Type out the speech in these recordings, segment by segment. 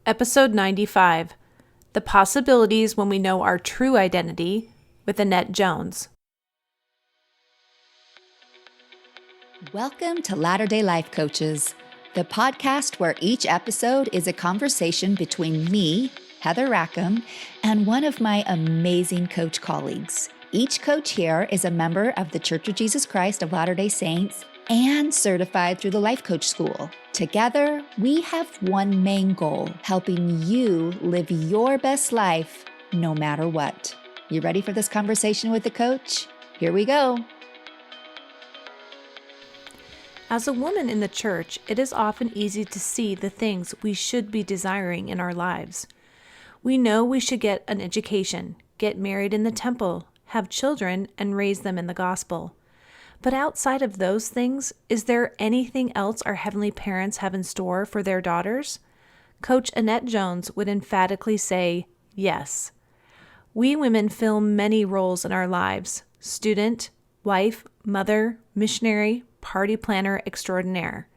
Episode 95, The Possibilities When We Know Our True Identity, with Annette Jones. Welcome to Latter-day Life Coaches, the podcast where each episode is a conversation between me, Heather Rackham, and one of my amazing coach colleagues. Each coach here is a member of the Church of Jesus Christ of Latter-day Saints and certified through the Life Coach School. Together, we have one main goal, helping you live your best life no matter what. You ready for this conversation with the coach? Here we go. As a woman in the church, it is often easy to see the things we should be desiring in our lives. We know we should get an education, get married in the temple, have children, and raise them in the gospel. But outside of those things, is there anything else our heavenly parents have in store for their daughters? Coach Annette Jones would emphatically say, yes. We women fill many roles in our lives: student, wife, mother, missionary, party planner, extraordinaire.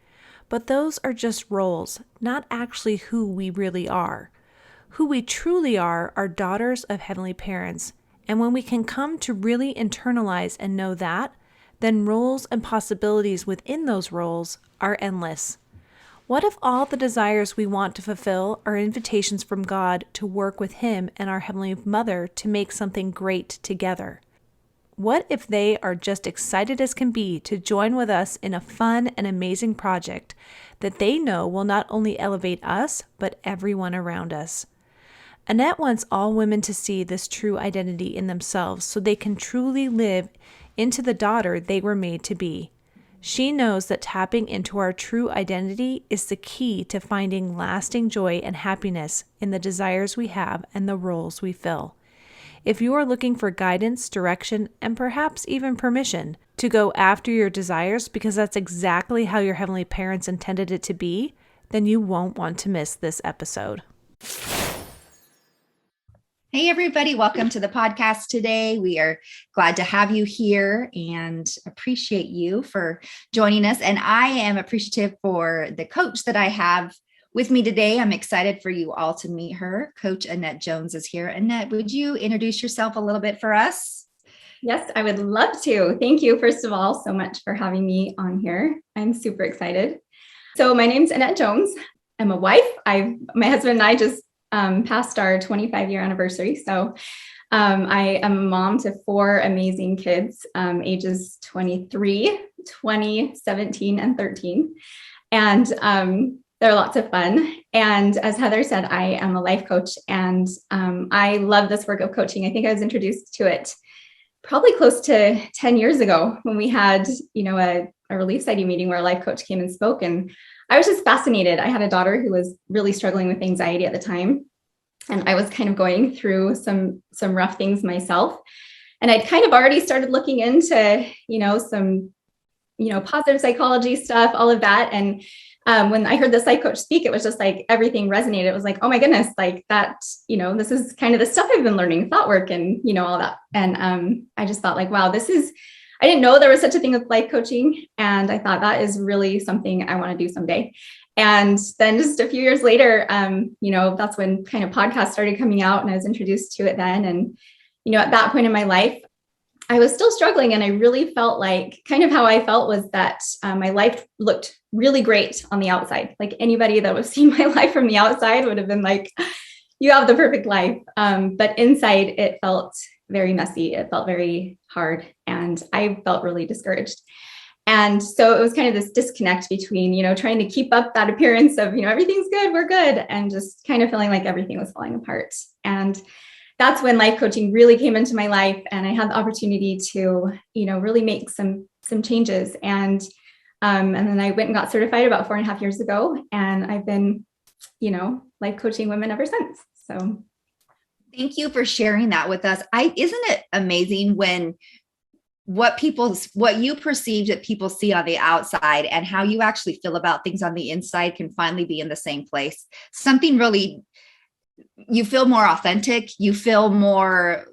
But those are just roles, not actually who we really are. Who we truly are daughters of heavenly parents. And when we can come to really internalize and know that, then roles and possibilities within those roles are endless. What if all the desires we want to fulfill are invitations from God to work with Him and our Heavenly Mother to make something great together? What if they are just excited as can be to join with us in a fun and amazing project that they know will not only elevate us, but everyone around us? Annette wants all women to see this true identity in themselves so they can truly live into the daughter they were made to be. She knows that tapping into our true identity is the key to finding lasting joy and happiness in the desires we have and the roles we fill. If you are looking for guidance, direction, and perhaps even permission to go after your desires because that's exactly how your heavenly parents intended it to be, then you won't want to miss this episode. Hey, everybody. Welcome to the podcast today. We are glad to have you here and appreciate you for joining us. And I am appreciative for the coach that I have with me today. I'm excited for you all to meet her. Coach Annette Jones is here. Annette, would you introduce yourself a little bit for us? Yes, I would love to. Thank you, first of all, so much for having me on here. I'm super excited. So my name's Annette Jones. I'm a wife. My husband and I just passed our 25-year anniversary. So I am a mom to 4 amazing kids, ages 23, 20, 17, and 13. And they're lots of fun. And as Heather said, I am a life coach, and I love this work of coaching. I think I was introduced to it probably close to 10 years ago when we had, a Relief Society meeting where a life coach came and spoke. And I was just fascinated. I had a daughter who was really struggling with anxiety at the time. And I was kind of going through some rough things myself. And I'd kind of already started looking into, some, positive psychology stuff, all of that. And when I heard the psych coach speak, it was just like everything resonated. It was like, oh my goodness, like that, this is kind of the stuff I've been learning, thought work and, all that. And I just thought like, wow, I didn't know there was such a thing with life coaching. And I thought that is really something I want to do someday. And then just a few years later, that's when kind of podcasts started coming out and I was introduced to it then. And, at that point in my life, I was still struggling. And I really felt like kind of how I felt was that my life looked really great on the outside. Like anybody that was seeing my life from the outside would have been like, you have the perfect life. But inside it felt very messy. It felt very hard. And I felt really discouraged. And so it was kind of this disconnect between, trying to keep up that appearance of, everything's good, we're good, and just kind of feeling like everything was falling apart. And that's when life coaching really came into my life. And I had the opportunity to, really make some changes. And then I went and got certified about 4.5 years ago. And I've been, life coaching women ever since. So thank you for sharing that with us. Isn't it amazing when what you perceive that people see on the outside and how you actually feel about things on the inside can finally be in the same place? Something really, you feel more authentic. You feel more,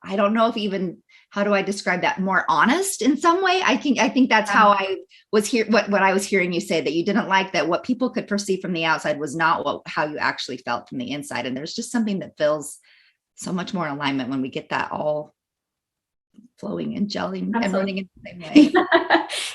I don't know if even how do I describe that? More honest in some way. I think that's how I was here. What I was hearing you say, that you didn't like that what people could perceive from the outside was not how you actually felt from the inside. And there's just something that feels so much more in alignment when we get that all flowing and gelling and running in the same way.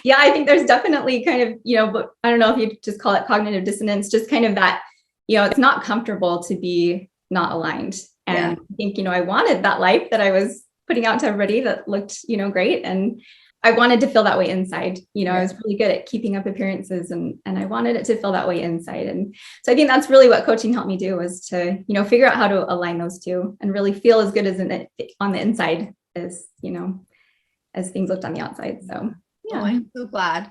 Yeah, I think there's definitely kind of, but I don't know if you just call it cognitive dissonance, just kind of that, it's not comfortable to be not aligned. And I think, I wanted that life that I was putting out to everybody that looked, great. And I wanted to feel that way inside. I was really good at keeping up appearances and I wanted it to feel that way inside. And so I think that's really what coaching helped me do, was to, figure out how to align those two and really feel as good as on the inside as, as things looked on the outside. So, yeah. Oh, I'm so glad.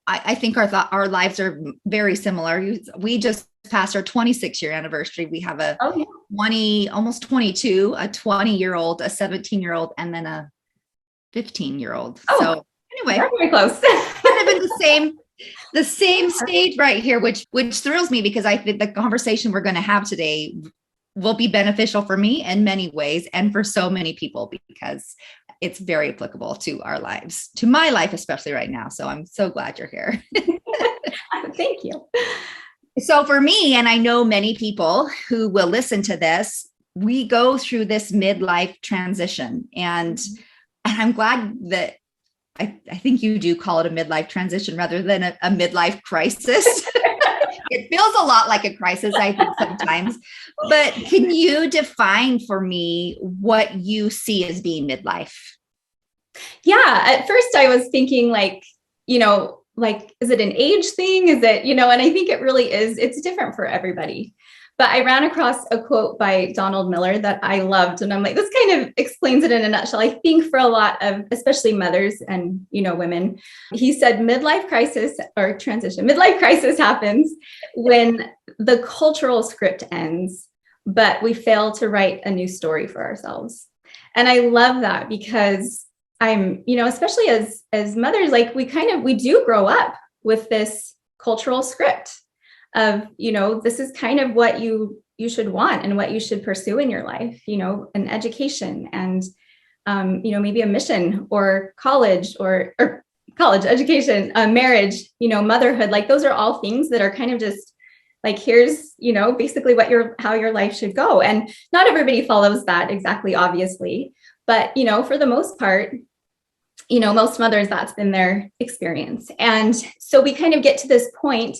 I think our lives are very similar. We just passed our 26-year anniversary. We have a 20, almost 22, a 20-year-old, a 17-year-old, and then a 15-year-old. So anyway, we're very close. kind of in the same stage right here, which thrills me, because I think the conversation we're going to have today will be beneficial for me in many ways and for so many people, because it's very applicable to our lives, to my life, especially right now. So I'm so glad you're here. Thank you. So for me, and I know many people who will listen to this, we go through this midlife transition, and I'm glad that I think you do call it a midlife transition rather than a midlife crisis. It feels a lot like a crisis, I think, sometimes. But can you define for me what you see as being midlife? Yeah. At first I was thinking is it an age thing? Is it, and I think it really is. It's different for everybody. But I ran across a quote by Donald Miller that I loved. And I'm like, this kind of explains it in a nutshell. I think for a lot of, especially mothers and, women, he said midlife crisis happens when the cultural script ends, but we fail to write a new story for ourselves. And I love that, because I'm, especially as mothers, like we do grow up with this cultural script of, this is kind of what you should want and what you should pursue in your life, an education and, maybe a mission or college or college education, marriage, motherhood. Like those are all things that are kind of just like, here's, basically how your life should go. And not everybody follows that exactly, obviously, but, for the most part, most mothers, that's been their experience. And so we kind of get to this point.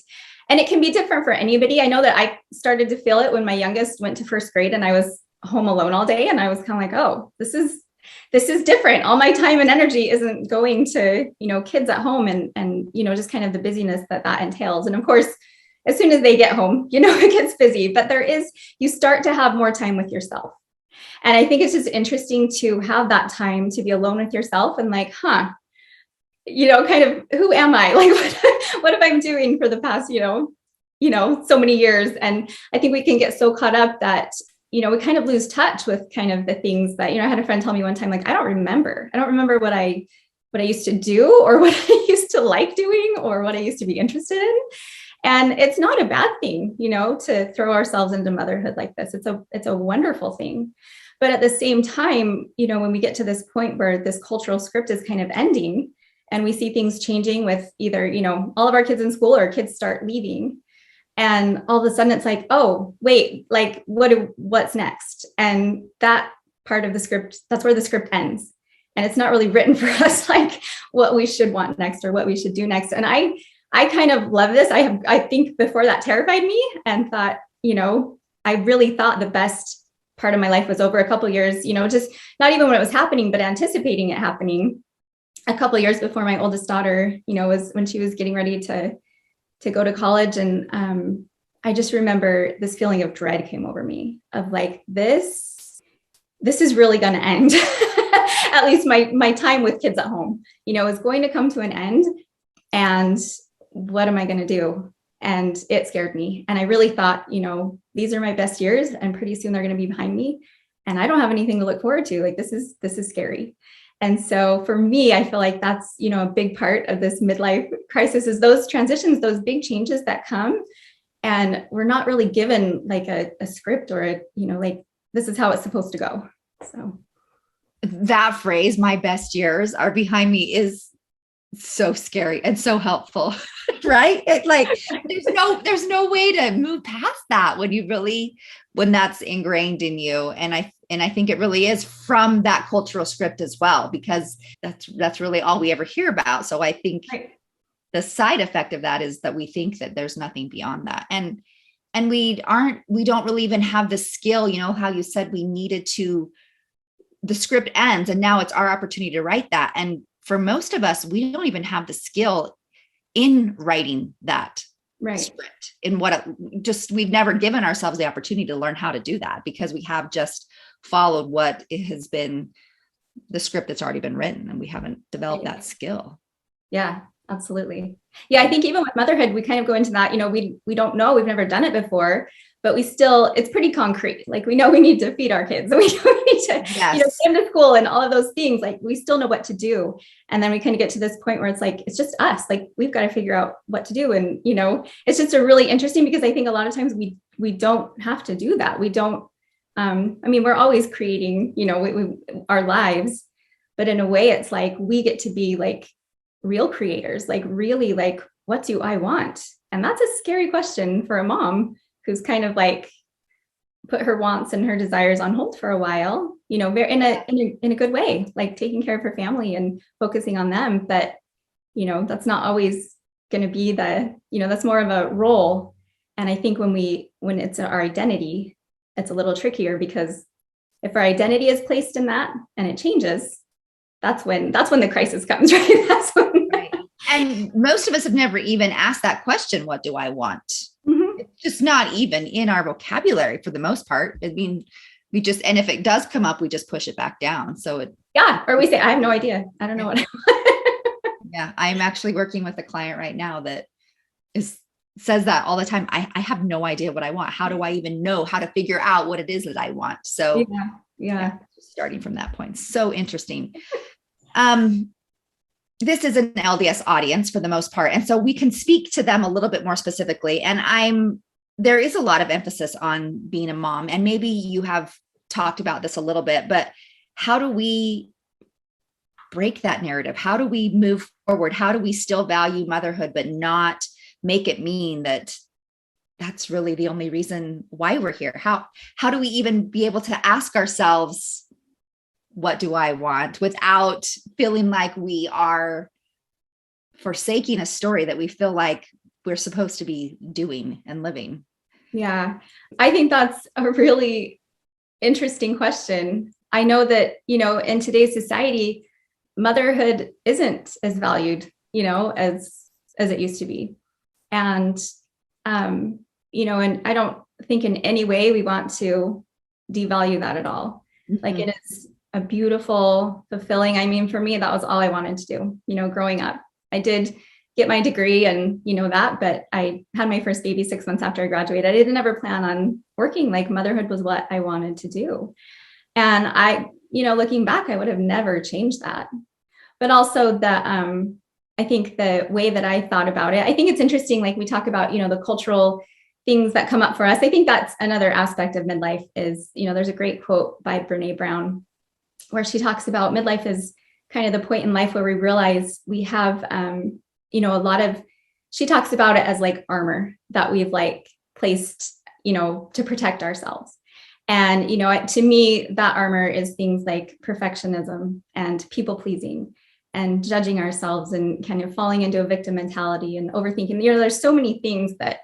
And it can be different for anybody. I know that I started to feel it when my youngest went to first grade and I was home alone all day. And I was kind of like, oh, this is different. All my time and energy isn't going to, kids at home and, just kind of the busyness that entails. And of course, as soon as they get home, it gets busy, but you start to have more time with yourself. And I think it's just interesting to have that time to be alone with yourself and like, kind of, who am I? Like, what have I been doing for the past, so many years? And I think we can get so caught up that, we kind of lose touch with kind of the things that, I had a friend tell me one time, like, I don't remember what I used to do or what I used to like doing or what I used to be interested in. And it's not a bad thing, to throw ourselves into motherhood like this. It's a wonderful thing. But at the same time, when we get to this point where this cultural script is kind of ending and we see things changing with either, all of our kids in school or kids start leaving, and all of a sudden it's like, oh, wait, like what's next? And that part of the script, that's where the script ends. And it's not really written for us, like what we should want next or what we should do next. And I kind of love this. I think before that terrified me and thought, I really thought the best part of my life was over a couple of years, just not even when it was happening, but anticipating it happening a couple of years before my oldest daughter, was when she was getting ready to go to college. And I just remember this feeling of dread came over me of like, this is really going to end. At least my time with kids at home, is going to come to an end. And what am I going to do? And it scared me. And I really thought, these are my best years and pretty soon they're going to be behind me. And I don't have anything to look forward to. Like, this is scary. And so for me, I feel like that's, a big part of this midlife crisis is those transitions, those big changes that come. And we're not really given like a script or like, this is how it's supposed to go. So. that phrase, my best years are behind me, is so scary and so helpful, right? There's no way to move past that when that's ingrained in you. And I think it really is from that cultural script as well, because that's really all we ever hear about. So I think the side effect of that is that we think that there's nothing beyond that. And we don't really even have the skill, how you said the script ends and now it's our opportunity to write that. And for most of us, we don't even have the skill in writing that script we've never given ourselves the opportunity to learn how to do that, because we have just followed what has been the script that's already been written, and we haven't developed that skill. Yeah, absolutely. Yeah. I think even with motherhood, we kind of go into that, we don't know, we've never done it before, but it's pretty concrete. Like, we know we need to feed our kids, and we know we need to, get them to school and all of those things. Like, we still know what to do. And then we kind of get to this point where it's like, it's just us. Like, we've got to figure out what to do. And, it's just a really interesting, because I think a lot of times we don't have to do that. We don't, we're always creating, our lives, but in a way it's like, we get to be like real creators, like really like, what do I want? And that's a scary question for a mom who's kind of like put her wants and her desires on hold for a while, in a good way, like taking care of her family and focusing on them. But, that's not always going to be that's more of a role. And I think when it's our identity, it's a little trickier, because if our identity is placed in that and it changes, that's when the crisis comes, right? That's when. Right. And most of us have never even asked that question, what do I want? Mm-hmm. It's just not even in our vocabulary for the most part. I mean, and if it does come up, we just push it back down. So or we say, I have no idea. I don't know what I want. Yeah. I'm actually working with a client right now that says that all the time. I have no idea what I want. How do I even know how to figure out what it is that I want? So yeah. Starting from that point. So interesting. This is an LDS audience for the most part. And so we can speak to them a little bit more specifically. And there is a lot of emphasis on being a mom, and maybe you have talked about this a little bit, but how do we break that narrative? How do we move forward? How do we still value motherhood, but not make it mean that that's really the only reason why we're here? How do we even be able to ask ourselves, what do I want, without feeling like we are forsaking a story that we feel like we're supposed to be doing and living? Yeah, I think that's a really interesting question. I know that, in today's society, motherhood isn't as valued, as it used to be. And, and I don't think in any way we want to devalue that at all. Mm-hmm. Like, it is a beautiful, fulfilling. For me, that was all I wanted to do, growing up. I did get my degree and, that, but I had my first baby 6 months after I graduated. I didn't ever plan on working. Like, motherhood was what I wanted to do. And I, looking back, I would have never changed that. But also I think the way that I thought about it, I think it's interesting. Like, we talk about, the cultural things that come up for us. I think that's another aspect of midlife is, there's a great quote by Brene Brown where she talks about midlife is kind of the point in life where we realize we have, she talks about it as like armor that we've like placed, to protect ourselves. And, to me, that armor is things like perfectionism and people pleasing and judging ourselves and kind of falling into a victim mentality and overthinking. There's so many things that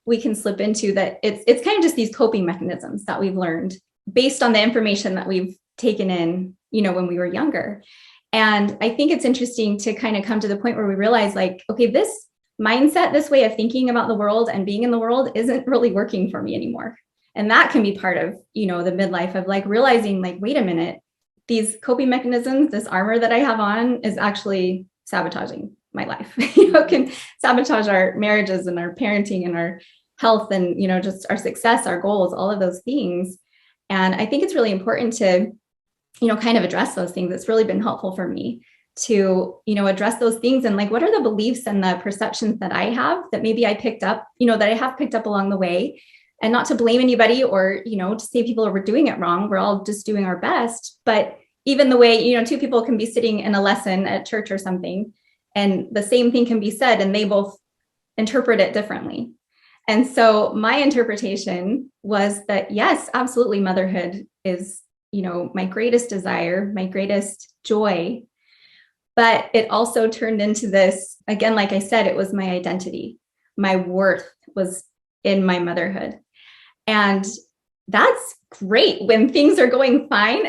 we can slip into that it's kind of just these coping mechanisms that we've learned based on the information that we've taken in, when we were younger. And I think it's interesting to kind of come to the point where we realize, like, okay, this mindset, this way of thinking about the world and being in the world isn't really working for me anymore. And that can be part of, the midlife of like realizing, like, wait a minute, these coping mechanisms, this armor that I have on is actually sabotaging my life, can sabotage our marriages and our parenting and our health and, just our success, our goals, all of those things. And I think it's really important to, kind of address those things. It's really been helpful for me to, address those things. And like, what are the beliefs and the perceptions that I have that maybe I picked up, that I have picked up along the way, and not to blame anybody or, to say people are doing it wrong. We're all just doing our best. But, even the way, two people can be sitting in a lesson at church or something, and the same thing can be said, and they both interpret it differently. And so my interpretation was that, yes, absolutely, motherhood is, my greatest desire, my greatest joy. But it also turned into this, again, like I said, it was my identity. My worth was in my motherhood. And that's great when things are going fine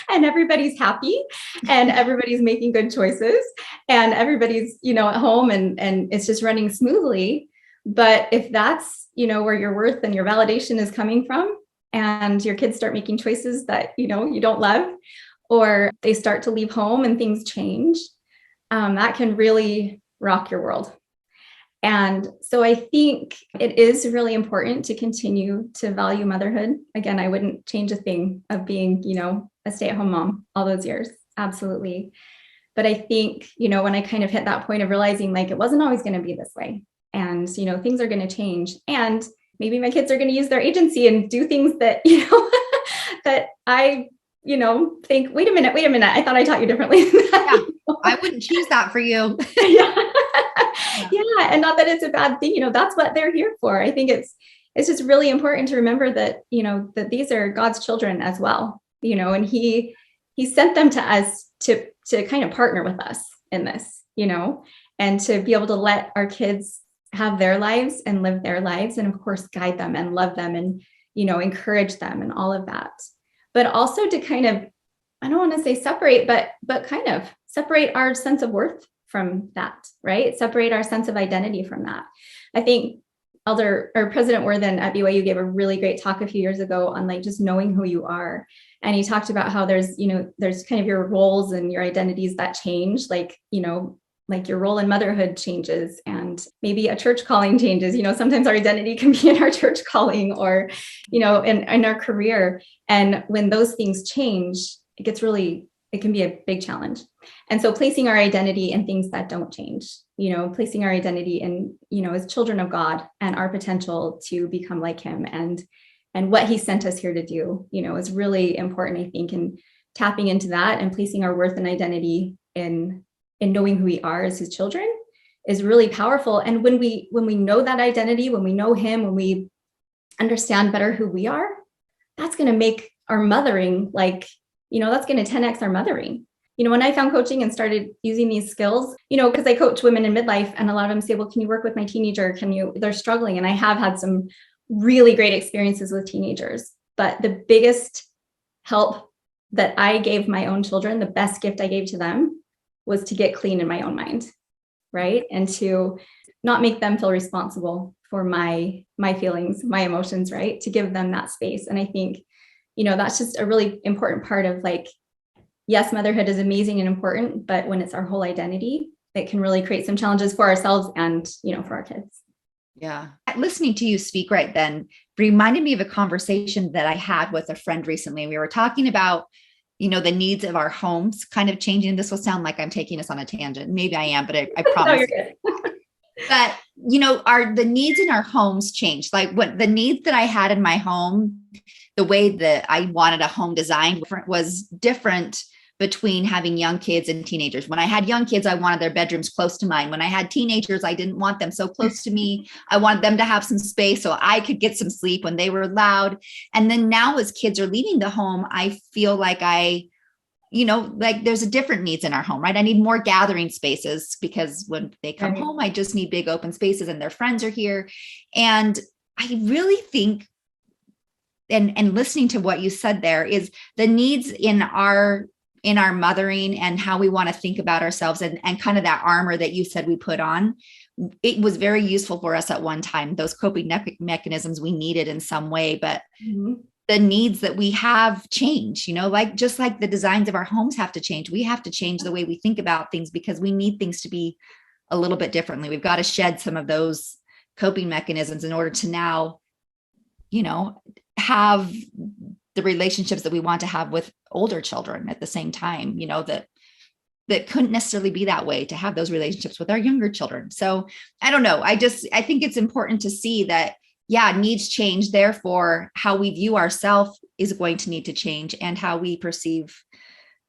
and everybody's happy and everybody's making good choices and everybody's, at home and it's just running smoothly. But if that's, where your worth and your validation is coming from, and your kids start making choices that, you don't love, or they start to leave home and things change, that can really rock your world. And so I think it is really important to continue to value motherhood. Again, I wouldn't change a thing of being, a stay-at-home mom all those years. Absolutely. But I think, when I kind of hit that point of realizing like it wasn't always going to be this way, and, things are going to change, and maybe my kids are going to use their agency and do things that, that I, think, wait a minute, I thought I taught you differently. Yeah, I wouldn't choose that for you. Yeah. And not that it's a bad thing, that's what they're here for. I think it's just really important to remember that, that these are God's children as well, and he sent them to us to kind of partner with us in this, and to be able to let our kids have their lives and live their lives, and of course, guide them and love them and, encourage them and all of that. But also to kind of, I don't want to say separate, but kind of separate our sense of worth from that, right? Separate our sense of identity from that. I think President Worthen at BYU gave a really great talk a few years ago on like just knowing who you are. And he talked about how there's kind of your roles and your identities that change, like your role in motherhood changes, and maybe a church calling changes. Sometimes our identity can be in our church calling or, in our career. And when those things change, it can be a big challenge. And so placing our identity in things that don't change, placing our identity in, as children of God and our potential to become like him and what he sent us here to do, is really important, I think, and tapping into that and placing our worth and identity in knowing who we are as his children is really powerful. And when we know that identity, when we know him, when we understand better who we are, that's going to make our mothering that's going to 10x our mothering. When I found coaching and started using these skills, because I coach women in midlife, and a lot of them say, well, can you work with my teenager? They're struggling. And I have had some really great experiences with teenagers, but the biggest help that I gave my own children, the best gift I gave to them, was to get clean in my own mind, right? And to not make them feel responsible for my feelings, my emotions, right? To give them that space. And I think, that's just a really important part of yes, motherhood is amazing and important, but when it's our whole identity, it can really create some challenges for ourselves and, for our kids. Yeah. Listening to you speak right then reminded me of a conversation that I had with a friend recently. We were talking about, the needs of our homes kind of changing. This will sound like I'm taking us on a tangent. Maybe I am, but I promise. No, you're good. But, the needs in our homes changed. Like what the needs that I had in my home, the way that I wanted a home designed was different between having young kids and teenagers. When I had young kids, I wanted their bedrooms close to mine. When I had teenagers, I didn't want them so close to me. I wanted them to have some space so I could get some sleep when they were loud. And then now as kids are leaving the home, I feel like there's a different needs in our home, right? I need more gathering spaces because when they come home, I just need big open spaces and their friends are here. And I really think, and listening to what you said there, is the needs in our mothering and how we want to think about ourselves and kind of that armor that you said we put on. It was very useful for us at one time, those coping mechanisms we needed in some way, but the needs that we have change, just like the designs of our homes have to change. We have to change the way we think about things because we need things to be a little bit differently. We've got to shed some of those coping mechanisms in order to now, have the relationships that we want to have with older children at the same time, that couldn't necessarily be that way, to have those relationships with our younger children. So I don't know. I think it's important to see that, needs change. Therefore, how we view ourselves is going to need to change, and how we perceive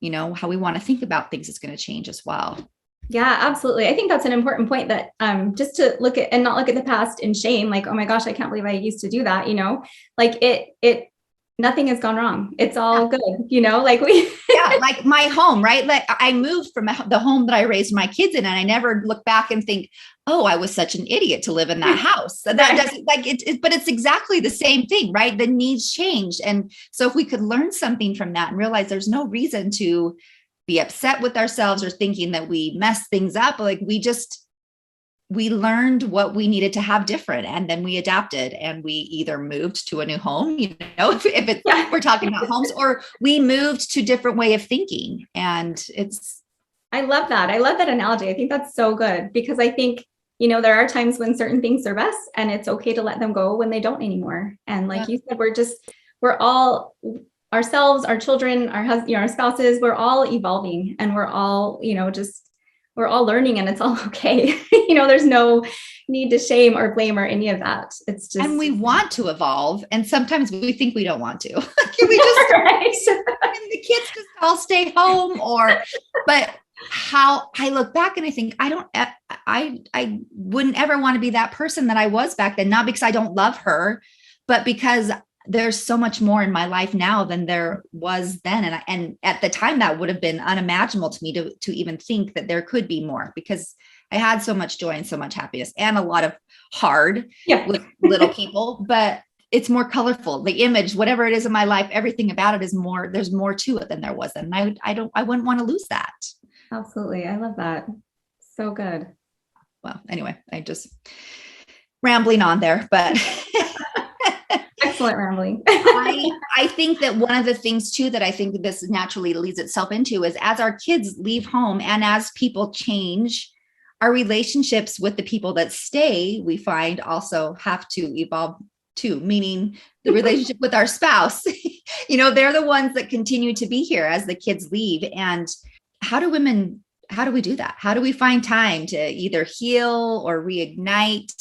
how we want to think about things is going to change as well. Yeah, absolutely. I think that's an important point, that just to look at and not look at the past in shame, like, oh my gosh, I can't believe I used to do that, like nothing has gone wrong. It's all good, like like my home, right? Like I moved from the home that I raised my kids in, and I never look back and think, oh, I was such an idiot to live in that house. That doesn't like it, but it's exactly the same thing, right? The needs changed. And so if we could learn something from that and realize there's no reason to be upset with ourselves or thinking that we messed things up, like we learned what we needed to have different, and then we adapted, and we either moved to a new home, if it's we're talking about homes, or we moved to a different way of thinking. And I love that. I love that analogy. I think that's so good, because I think, there are times when certain things serve us, and it's okay to let them go when they don't anymore. And like you said, we're all ourselves, our children, our husbands, our spouses, we're all evolving, and we're all, we're all learning, and it's all okay. There's no need to shame or blame or any of that. It's just, and we want to evolve. And sometimes we think we don't want to. Can we just, can the kids just all stay home? But how I look back and I think, I wouldn't ever want to be that person that I was back then, not because I don't love her, but because there's so much more in my life now than there was then. And at the time that would have been unimaginable to me to even think that there could be more, because I had so much joy and so much happiness and a lot of hard with little people, but it's more colorful. The image, whatever it is in my life, everything about it is more, there's more to it than there was. And I wouldn't want to lose that. Absolutely. I love that. So good. Well, anyway, I just rambling on there, but excellent rambling. I think that one of the things too, that I think this naturally leads itself into is, as our kids leave home and as people change, our relationships with the people that stay, we find also have to evolve too, meaning the relationship with our spouse, they're the ones that continue to be here as the kids leave. And how do we do that? How do we find time to either heal or reignite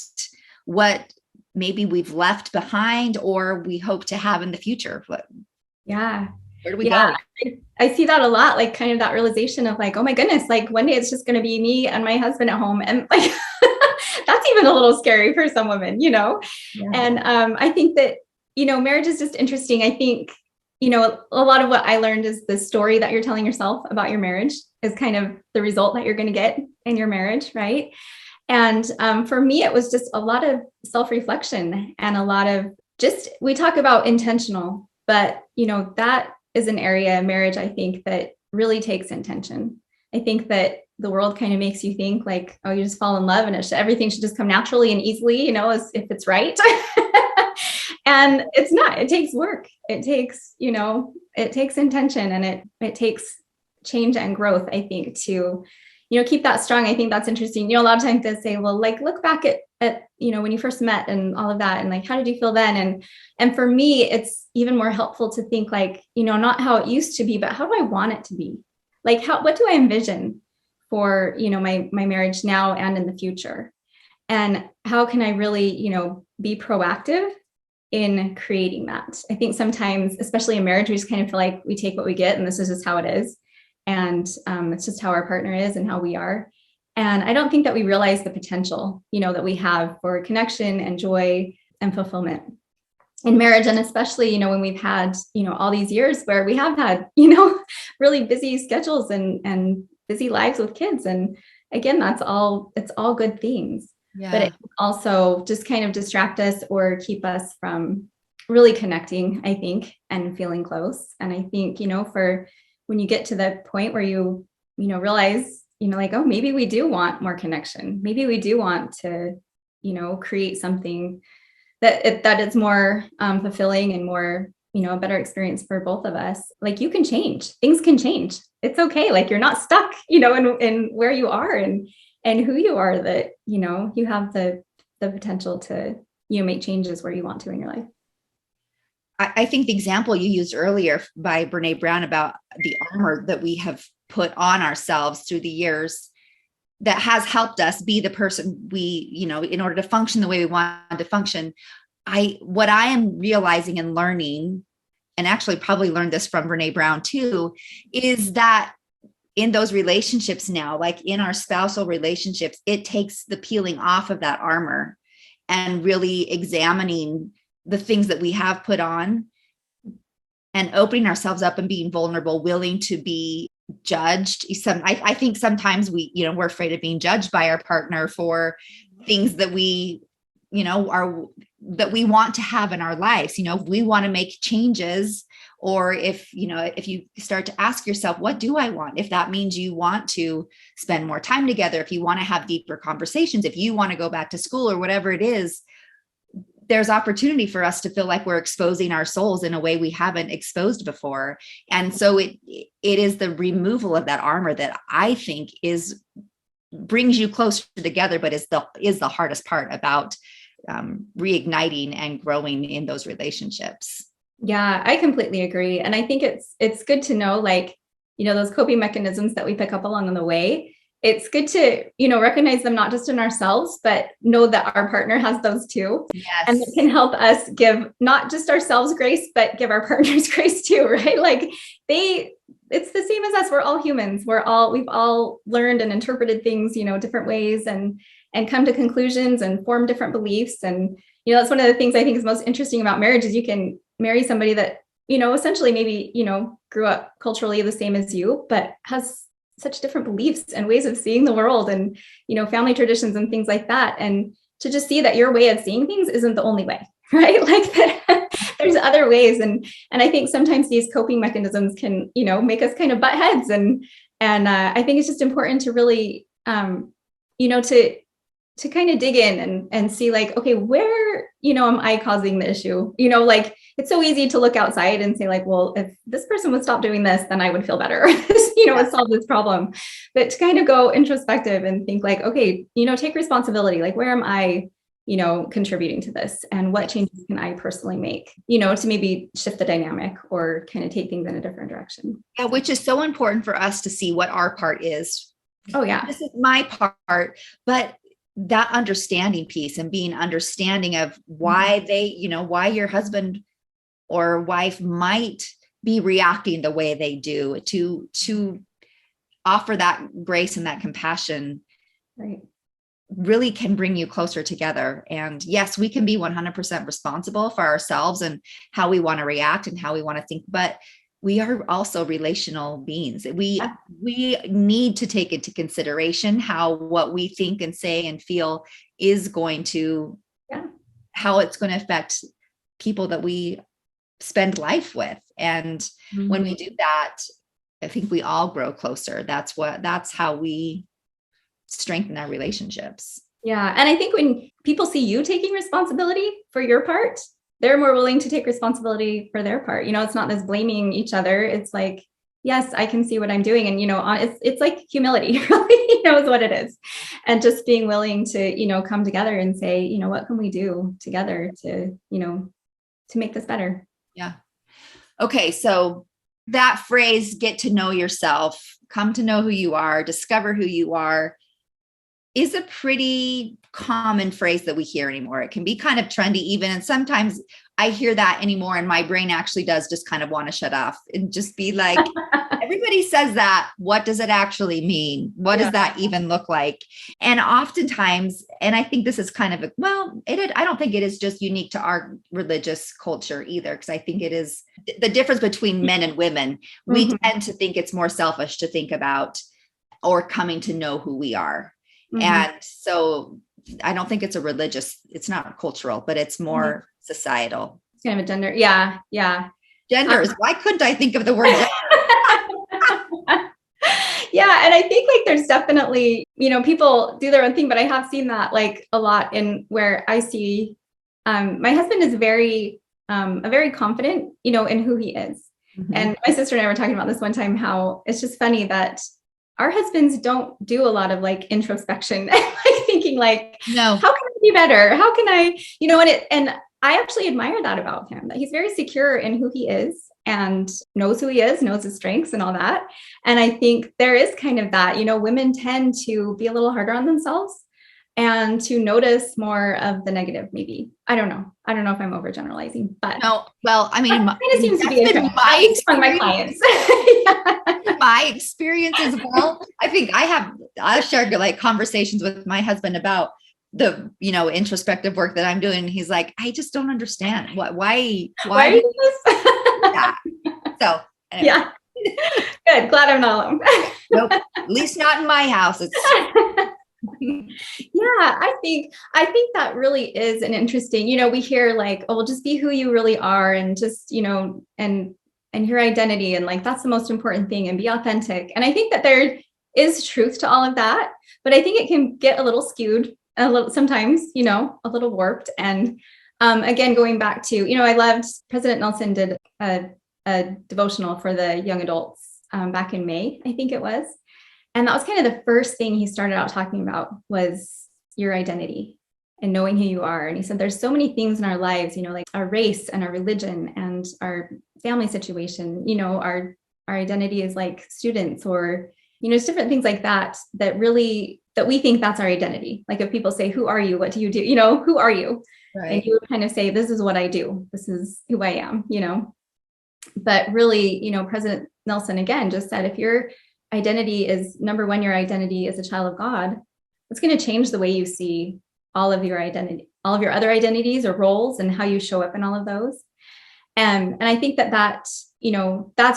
what maybe we've left behind or we hope to have in the future? But where do we go? I see that a lot, like kind of that realization of like, oh my goodness, like one day it's just going to be me and my husband at home. And like, that's even a little scary for some women, And I think that, marriage is just interesting. I think, a lot of what I learned is the story that you're telling yourself about your marriage is kind of the result that you're going to get in your marriage. Right. And for me, it was just a lot of self-reflection and a lot of we talk about intentional, but, that is an area of marriage, I think, that really takes intention. I think that the world kind of makes you think like, oh, you just fall in love and everything should just come naturally and easily, as if it's right. And it's not. It takes work. It takes, it takes intention, and it takes change and growth, I think, to keep that strong. I think that's interesting. A lot of times they say, well, like, look back at, when you first met and all of that. And like, how did you feel then? And for me, it's even more helpful to think like, not how it used to be, but how do I want it to be? Like, what do I envision for, my marriage now and in the future? And how can I really, be proactive in creating that? I think sometimes, especially in marriage, we just kind of feel like we take what we get and this is just how it is. And it's just how our partner is and how we are. And I don't think that we realize the potential, that we have for connection and joy and fulfillment in marriage. And especially, when we've had, all these years where we have had, really busy schedules and busy lives with kids. And again, it's all good things, but it can also just kind of distract us or keep us from really connecting, I think, and feeling close. And I think, for when you get to the point where you realize, like, oh, maybe we do want more connection. Maybe we do want to, create something that is more fulfilling and more, a better experience for both of us. Like, you can change. Things can change. It's okay. Like, you're not stuck, in where you are and who you are, that, you have the potential to, make changes where you want to in your life. I think the example you used earlier by Brene Brown about the armor that we have put on ourselves through the years that has helped us be the person we, in order to function the way we want to function. What I am realizing and learning and actually probably learned this from Brene Brown too, is that in those relationships now, like in our spousal relationships, it takes the peeling off of that armor and really examining the things that we have put on and opening ourselves up and being vulnerable, willing to be judged. I think sometimes we're afraid of being judged by our partner for things that we want to have in our lives. If we want to make changes, or if you start to ask yourself, what do I want? If that means you want to spend more time together, if you want to have deeper conversations, if you want to go back to school or whatever it is, there's opportunity for us to feel like we're exposing our souls in a way we haven't exposed before. And so it is the removal of that armor that I think brings you closer together, but is the hardest part about reigniting and growing in those relationships. Yeah, I completely agree. And I think it's good to know, like, those coping mechanisms that we pick up along the way. It's good to, recognize them not just in ourselves, but know that our partner has those too. Yes. And it can help us give not just ourselves grace, but give our partners grace too, right? Like it's the same as us. We're all humans. We've all learned and interpreted things, different ways and come to conclusions and form different beliefs. And, that's one of the things I think is most interesting about marriage is you can marry somebody that, essentially maybe, grew up culturally the same as you, but has such different beliefs and ways of seeing the world and, family traditions and things like that. And to just see that your way of seeing things isn't the only way, right? Like that there's other ways. And I think sometimes these coping mechanisms can, make us kind of butt heads. And I think it's just important to really, to kind of dig in and see like, okay, where, am I causing the issue? Like it's so easy to look outside and say like, well, if this person would stop doing this, then I would feel better, would solve this problem. But to kind of go introspective and think like, okay, take responsibility. Like, where am I, contributing to this and what changes can I personally make, to maybe shift the dynamic or kind of take things in a different direction. Yeah, which is so important for us to see what our part is. Oh yeah. This is my part, but that understanding piece and being understanding of why why your husband or wife might be reacting the way they do, to offer that grace and that compassion, right, really can bring you closer together. And yes, we can be 100% responsible for ourselves and how we want to react and how we want to think, but we are also relational beings. We need to take into consideration how what we think and say and feel is going to, how it's going to affect people that we spend life with. And when we do that, I think we all grow closer. That's how we strengthen our relationships. Yeah. And I think when people see you taking responsibility for your part, they're more willing to take responsibility for their part. It's not this blaming each other. It's like, yes, I can see what I'm doing. And, it's like humility, really, is what it is. And just being willing to, come together and say, what can we do together to make this better? Yeah. Okay. So that phrase, get to know yourself, come to know who you are, discover who you are, is a pretty common phrase that we hear anymore. It can be kind of trendy even. And sometimes I hear that anymore and my brain actually does just kind of want to shut off and just be like, everybody says that. What does it actually mean? What does that even look like? And oftentimes, and I think this is kind of, I don't think it is just unique to our religious culture either, because I think it is the difference between men and women. We tend to think it's more selfish to think about or coming to know who we are. And so I don't think it's not cultural, but it's more societal. It's kind of a gender. Yeah. Yeah. Genders. Why couldn't I think of the word gender? Yeah. And I think like there's definitely, people do their own thing, but I have seen that like a lot in where I see my husband is very confident, in who he is. And my sister and I were talking about this one time, how it's just funny that our husbands don't do a lot of like introspection, like thinking like, no, how can I be better? How can I, and I actually admire that about him, that he's very secure in who he is and knows who he is, knows his strengths and all that. And I think there is kind of that, women tend to be a little harder on themselves. and to notice more of the negative, maybe. I don't know. I don't know if I'm overgeneralizing, but No, well, I mean, that kind of seems to be that's a been trend my among my experience. clients. My experience as well. I think I shared like conversations with my husband about the, introspective work that I'm doing. And he's like, I just don't understand why Why are do you you doing this? do that? So anyway. Yeah. Good. Glad I'm not alone. Nope. At least not in my house. It's Yeah, I think that really is an interesting, we hear like, oh, well, just be who you really are and just, and your identity. And like, that's the most important thing, and be authentic. And I think that there is truth to all of that, but I think it can get a little skewed a little sometimes, a little warped. And again, going back to, I loved President Nelson did a devotional for the young adults back in May, I think it was. And that was kind of the first thing he started out talking about was your identity and knowing who you are. And he said, there's so many things in our lives, like our race and our religion and our family situation, our identity is like students, or, it's different things like that, that we think that's our identity. Like if people say, who are you? What do you do? Who are you? right. And you would kind of say, this is what I do. This is who I am, but really, President Nelson again just said, if your identity is number one, your identity as a child of God, it's going to change the way you see all of your identity, all of your other identities or roles, and how you show up in all of those. And I think that that's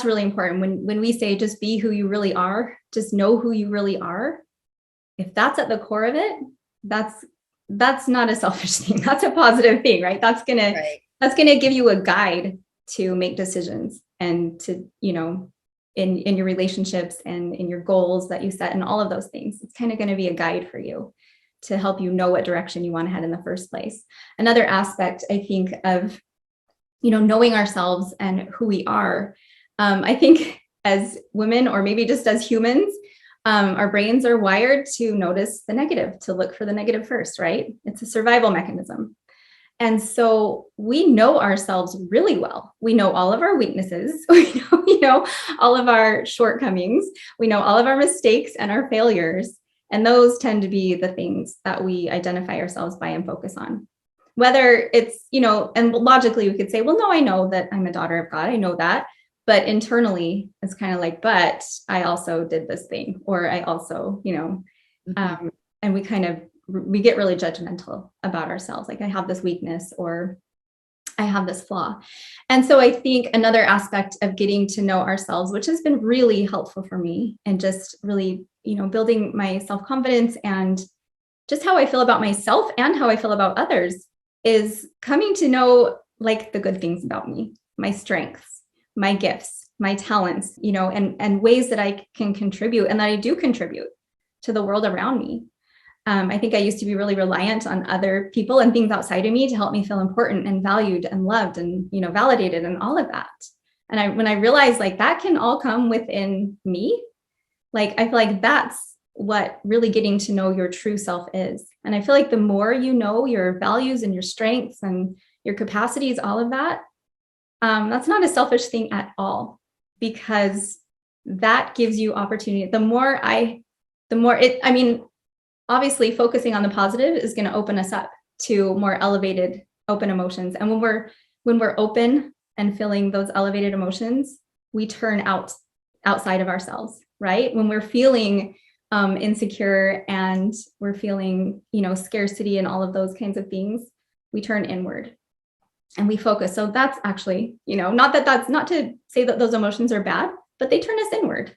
really important when we say just be who you really are, just know who you really are. If that's at the core of it, that's not a selfish thing. That's a positive thing, right? That's gonna give you a guide to make decisions and to, in your relationships and in your goals that you set and all of those things. It's kind of going to be a guide for you to help you know what direction you want to head in the first place. Another aspect, I think, of, knowing ourselves and who we are. I think as women, or maybe just as humans, our brains are wired to notice the negative, to look for the negative first, right? It's a survival mechanism. And so we know ourselves really well. We know all of our weaknesses. We know all of our shortcomings. We know all of our mistakes and our failures. And those tend to be the things that we identify ourselves by and focus on. Whether it's, and logically we could say, well, no, I know that I'm a daughter of God. I know that. But internally, it's kind of like, but I also did this thing, or I also, and we get really judgmental about ourselves. Like, I have this weakness, or I have this flaw. And so I think another aspect of getting to know ourselves, which has been really helpful for me, and just really, building my self-confidence and just how I feel about myself and how I feel about others, is coming to know like the good things about me, my strengths, my gifts, my talents, and ways that I can contribute, and that I do contribute to the world around me. I think I used to be really reliant on other people and things outside of me to help me feel important and valued and loved and, validated and all of that. And when I realized like that can all come within me, like, I feel like that's what really getting to know your true self is. And I feel like the more you know your values and your strengths and your capacities, all of that, that's not a selfish thing at all, because that gives you opportunity. Obviously focusing on the positive is going to open us up to more elevated, open emotions. And when we're open and feeling those elevated emotions, we turn outside of ourselves, right? When we're feeling insecure and we're feeling, scarcity and all of those kinds of things, we turn inward and we focus. So that's actually, not to say that those emotions are bad, but they turn us inward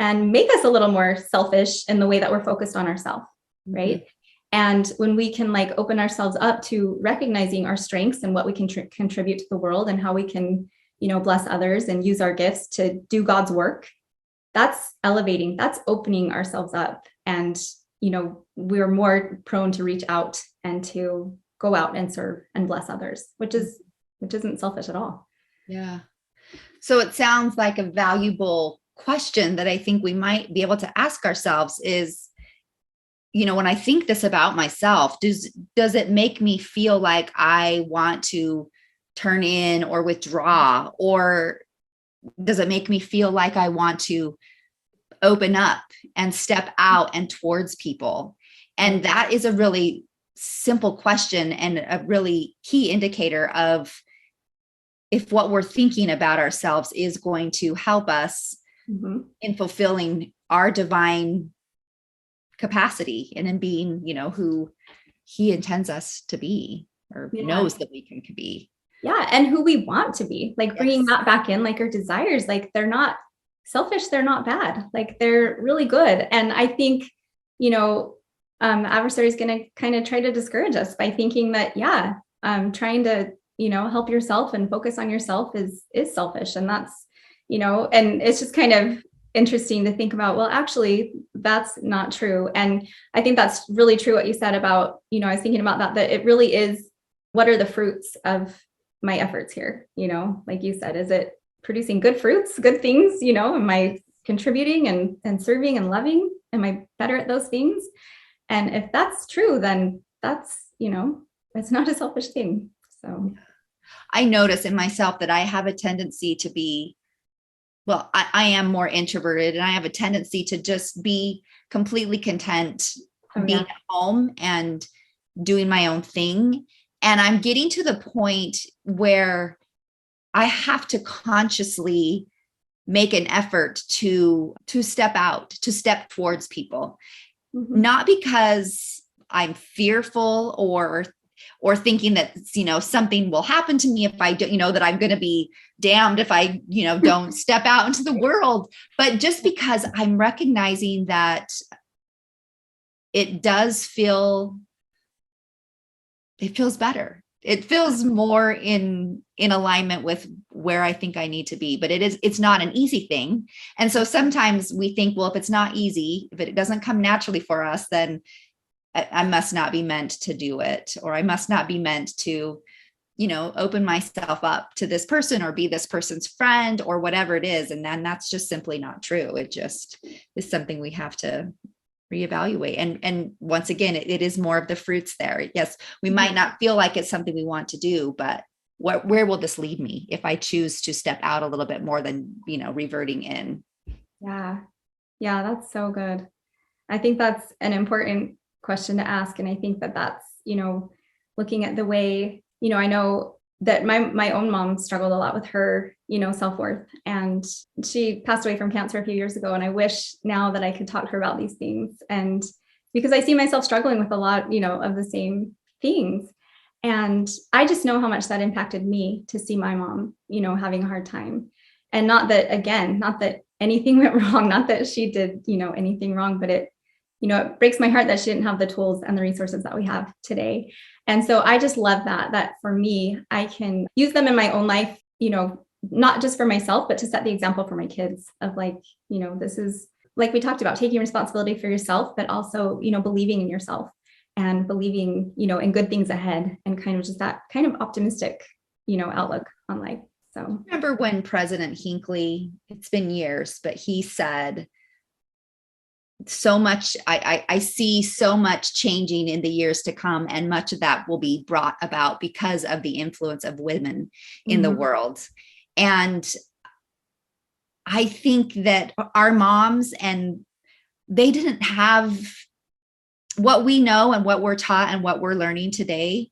and make us a little more selfish in the way that we're focused on ourselves. Right. Mm-hmm. And when we can open ourselves up to recognizing our strengths and what we can contribute to the world, and how we can, bless others and use our gifts to do God's work, that's elevating, that's opening ourselves up. And, we're more prone to reach out and to go out and serve and bless others, which isn't selfish at all. Yeah. So it sounds like a valuable question that I think we might be able to ask ourselves is, when I think this about myself, does it make me feel like I want to turn in or withdraw? Or does it make me feel like I want to open up and step out and towards people? And that is a really simple question and a really key indicator of if what we're thinking about ourselves is going to help us in fulfilling our divine capacity and in being, who he intends us to be or knows that we can be. Yeah. And who we want to be, like bringing that back in, like our desires, like they're not selfish. They're not bad. Like they're really good. And I think, adversary is going to kind of try to discourage us by thinking that, trying to, help yourself and focus on yourself is selfish. And that's, and it's just kind of interesting to think about, well, actually, that's not true. And I think that's really true what you said about, I was thinking about that it really is, what are the fruits of my efforts here? Like you said, is it producing good fruits, good things? Am I contributing and serving and loving? Am I better at those things? And if that's true, then that's, it's not a selfish thing. So I notice in myself that I have a tendency to be, I am more introverted, and I have a tendency to just be completely content being at home and doing my own thing. And I'm getting to the point where I have to consciously make an effort to step out, to step towards people, not because I'm fearful or thinking that, something will happen to me if I do, that I'm going to be damned if I, don't step out into the world, but just because I'm recognizing that it feels better. It feels more in alignment with where I think I need to be, but it's not an easy thing. And so sometimes we think, well, if it's not easy, if it doesn't come naturally for us, then I must not be meant to do it, or I must not be meant to, open myself up to this person or be this person's friend or whatever it is. And then that's just simply not true. It just is something we have to reevaluate. And once again, it is more of the fruits there. Yes, we might not feel like it's something we want to do, but where will this lead me if I choose to step out a little bit more than, reverting in? Yeah. Yeah. That's so good. I think that's an important question to ask. And I think that's, looking at the way, I know that my own mom struggled a lot with her, self-worth, and she passed away from cancer a few years ago. And I wish now that I could talk to her about these things. And because I see myself struggling with a lot, of the same things. And I just know how much that impacted me to see my mom, having a hard time. And not that anything went wrong, not that she did, anything wrong, but it breaks my heart that she didn't have the tools and the resources that we have today. And so I just love that for me, I can use them in my own life, not just for myself, but to set the example for my kids of this is, like we talked about, taking responsibility for yourself, but also, believing in yourself and believing, in good things ahead, and kind of just that kind of optimistic, outlook on life. So remember when President Hinckley, it's been years, but he said, so much, I see so much changing in the years to come, and much of that will be brought about because of the influence of women in the world. And I think that our moms, and they didn't have what we know and what we're taught and what we're learning today.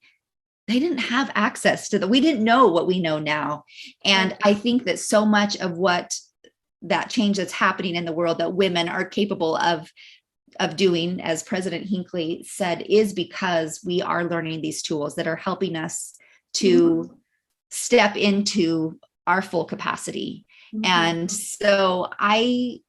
They didn't have access to we didn't know what we know now. And I think that so much of that change that's happening in the world that women are capable of doing, as President Hinckley said, is because we are learning these tools that are helping us to step into our full capacity. And so I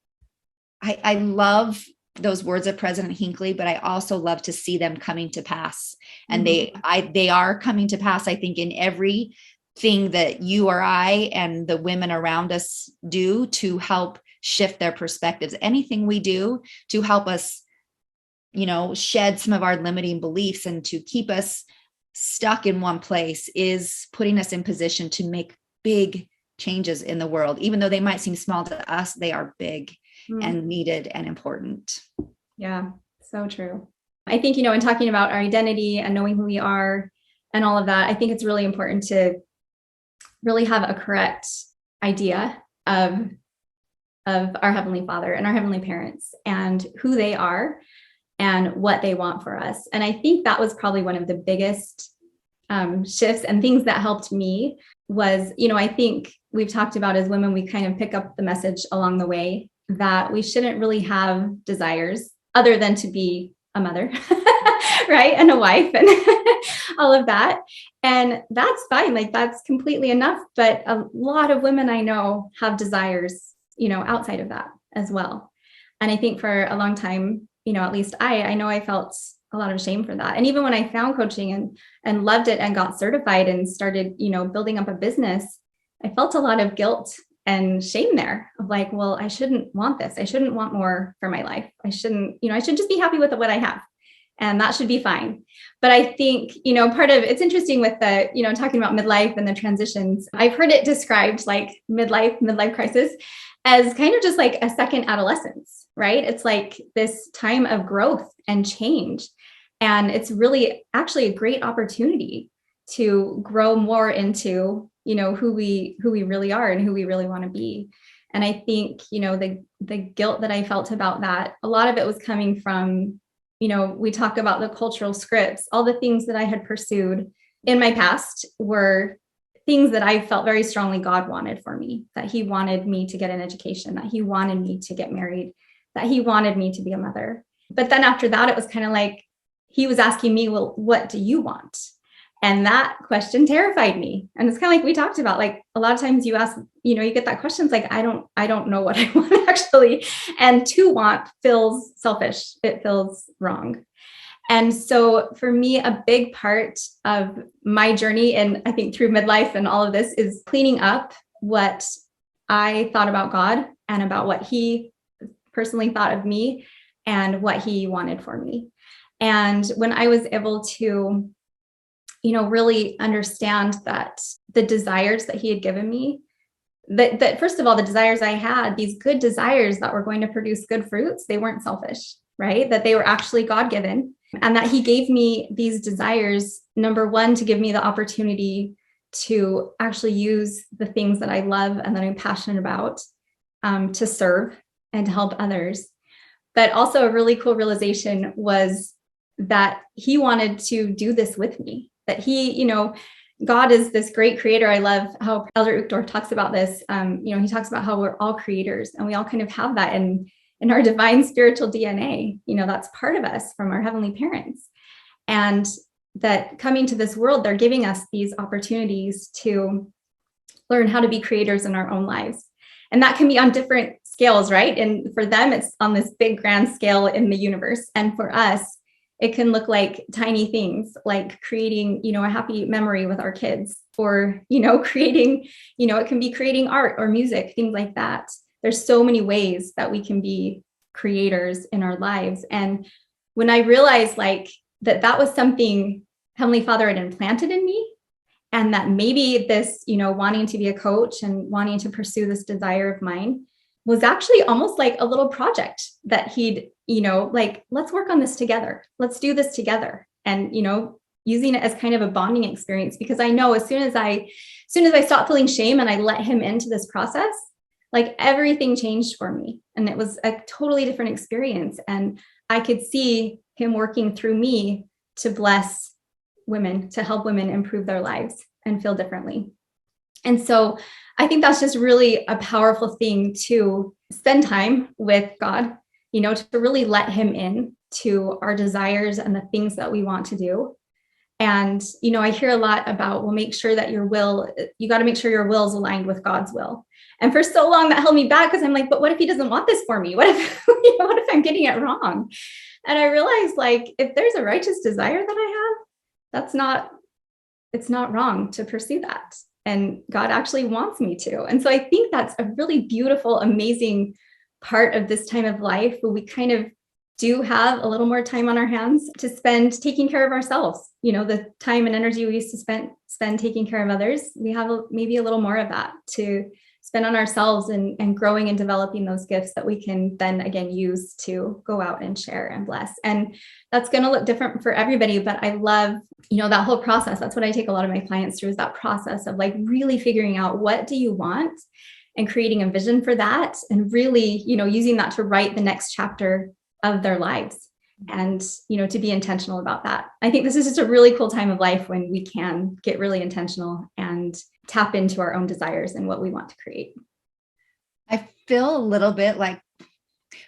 love those words of President Hinckley, but I also love to see them coming to pass. And they are coming to pass, I think, in every thing that you or I and the women around us do to help shift their perspectives. Anything we do to help us, shed some of our limiting beliefs and to keep us stuck in one place is putting us in position to make big changes in the world. Even though they might seem small to us, they are big and needed and important. Yeah, so true. I think, in talking about our identity and knowing who we are and all of that, I think it's really important to really have a correct idea of our Heavenly Father and our heavenly parents and who they are, and what they want for us. And I think that was probably one of the biggest shifts and things that helped me was, I think we've talked about as women, we kind of pick up the message along the way that we shouldn't really have desires other than to be a mother, right? And a wife and all of that. And that's fine. Like that's completely enough. But a lot of women I know have desires, outside of that as well. And I think for a long time, at least I know I felt a lot of shame for that. And even when I found coaching and loved it and got certified and started, building up a business, I felt a lot of guilt and shame there of like, well, I shouldn't want this. I shouldn't want more for my life. I shouldn't, I should just be happy with what I have. And that should be fine. But I think, part of it's interesting with the, talking about midlife and the transitions. I've heard it described like midlife crisis as kind of just like a second adolescence, right? It's like this time of growth and change. And it's really actually a great opportunity to grow more into, who we really are and who we really want to be. And I think, the guilt that I felt about that, a lot of it was coming from, we talk about the cultural scripts, all the things that I had pursued in my past were things that I felt very strongly God wanted for me, that he wanted me to get an education, that he wanted me to get married, that he wanted me to be a mother. But then after that, it was kind of like, he was asking me, well, what do you want? And that question terrified me. And it's kind of like we talked about, like a lot of times you ask, you get that question. It's like, I don't know what I want actually. And to want feels selfish. It feels wrong. And so for me, a big part of my journey, and I think through midlife and all of this, is cleaning up what I thought about God and about what he personally thought of me and what he wanted for me. And when I was able to, really understand that the desires that he had given me, that first of all, the desires I had, these good desires that were going to produce good fruits, they weren't selfish, right? That they were actually God-given, and that he gave me these desires, number one, to give me the opportunity to actually use the things that I love and that I'm passionate about, to serve and to help others. But also a really cool realization was that he wanted to do this with me, that he, God is this great creator. I love how Elder Uchtdorf talks about this. He talks about how we're all creators and we all kind of have that in our divine spiritual DNA. That's part of us from our heavenly parents. And that coming to this world, they're giving us these opportunities to learn how to be creators in our own lives. And that can be on different scales, right? And for them, it's on this big grand scale in the universe. And for us, it can look like tiny things like creating, a happy memory with our kids, or, creating, it can be creating art or music, things like that. There's so many ways that we can be creators in our lives. And when I realized like that was something Heavenly Father had implanted in me, and that maybe this, wanting to be a coach and wanting to pursue this desire of mine was actually almost like a little project that he'd, like, let's work on this together. Let's do this together. And, using it as kind of a bonding experience, because I know as soon as I stopped feeling shame and I let him into this process, like everything changed for me. And it was a totally different experience. And I could see him working through me to bless women, to help women improve their lives and feel differently. And so I think that's just really a powerful thing, to spend time with God, to really let him in to our desires and the things that we want to do. And, I hear a lot about, well, make sure that you got to make sure your will is aligned with God's will. And for so long that held me back, because I'm like, but what if he doesn't want this for me? What if, what if I'm getting it wrong? And I realized, like, if there's a righteous desire that I have, it's not wrong to pursue that. And God actually wants me to. And so I think that's a really beautiful, amazing part of this time of life, where we kind of do have a little more time on our hands to spend taking care of ourselves. The time and energy we used to spend taking care of others, we have maybe a little more of that to spend on ourselves and growing and developing those gifts that we can then again use to go out and share and bless. And that's going to look different for everybody. But I love, that whole process. That's what I take a lot of my clients through, is that process of like really figuring out, what do you want, and creating a vision for that, and really, using that to write the next chapter of their lives. and, to be intentional about that. I think this is just a really cool time of life when we can get really intentional and tap into our own desires and what we want to create. I feel a little bit like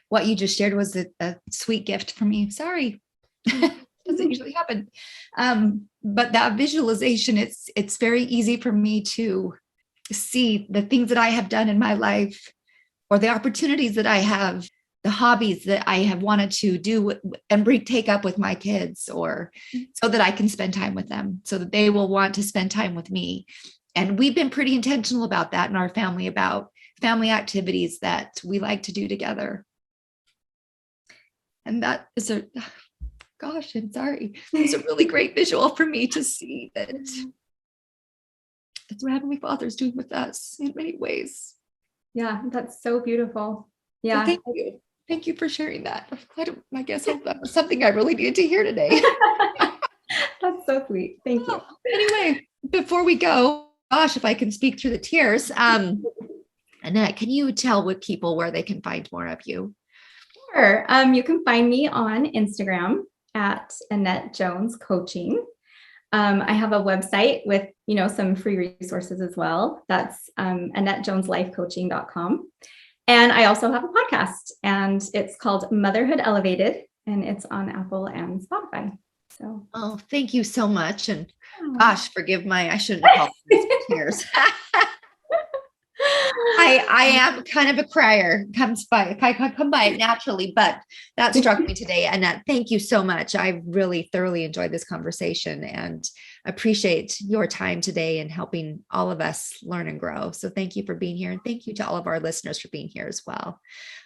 what you just shared was a sweet gift for me. Sorry. Doesn't usually happen. But that visualization, it's very easy for me to see the things that I have done in my life, or the opportunities that I have, the hobbies that I have wanted to do and take up with my kids, or so that I can spend time with them, so that they will want to spend time with me. And we've been pretty intentional about that in our family, about family activities that we like to do together. And that is gosh, I'm sorry. It's a really great visual for me to see that that's what Heavenly Father is doing with us in many ways. Yeah, that's so beautiful. Yeah. So thank you. Thank you for sharing that. I guess that was something I really needed to hear today. That's so sweet. Thank you. Anyway, before we go, gosh, if I can speak through the tears, Annette, can you tell people where they can find more of you? Sure. You can find me on Instagram at Annette Jones Coaching. I have a website with, some free resources as well. That's AnnetteJonesLifeCoaching.com. And I also have a podcast, and it's called Motherhood Elevated, and it's on Apple and Spotify. So, oh, thank you so much. And gosh, forgive I shouldn't have called this tears. I am kind of a crier, comes by if I come by it naturally, but that struck me today. Annette, thank you so much. I really thoroughly enjoyed this conversation and appreciate your time today and helping all of us learn and grow. So thank you for being here. And thank you to all of our listeners for being here as well.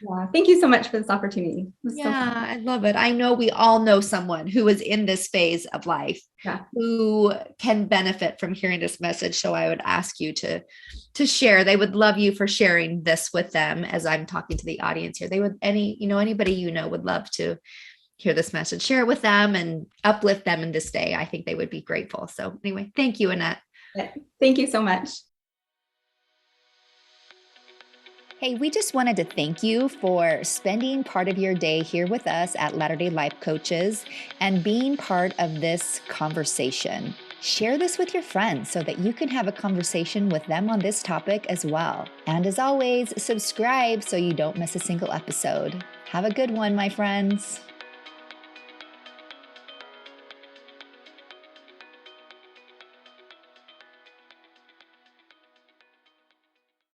Yeah, thank you so much for this opportunity. I love it. I know we all know someone who is in this phase of life who can benefit from hearing this message. So I would ask you to share. They would love you for sharing this with them as I'm talking to the audience here. They would anybody would love to hear this message, share it with them and uplift them in this day. I think they would be grateful. So anyway, thank you, Annette. Thank you so much. Hey, we just wanted to thank you for spending part of your day here with us at Latter-day Life Coaches and being part of this conversation. Share this with your friends so that you can have a conversation with them on this topic as well. And as always, subscribe so you don't miss a single episode. Have a good one, my friends.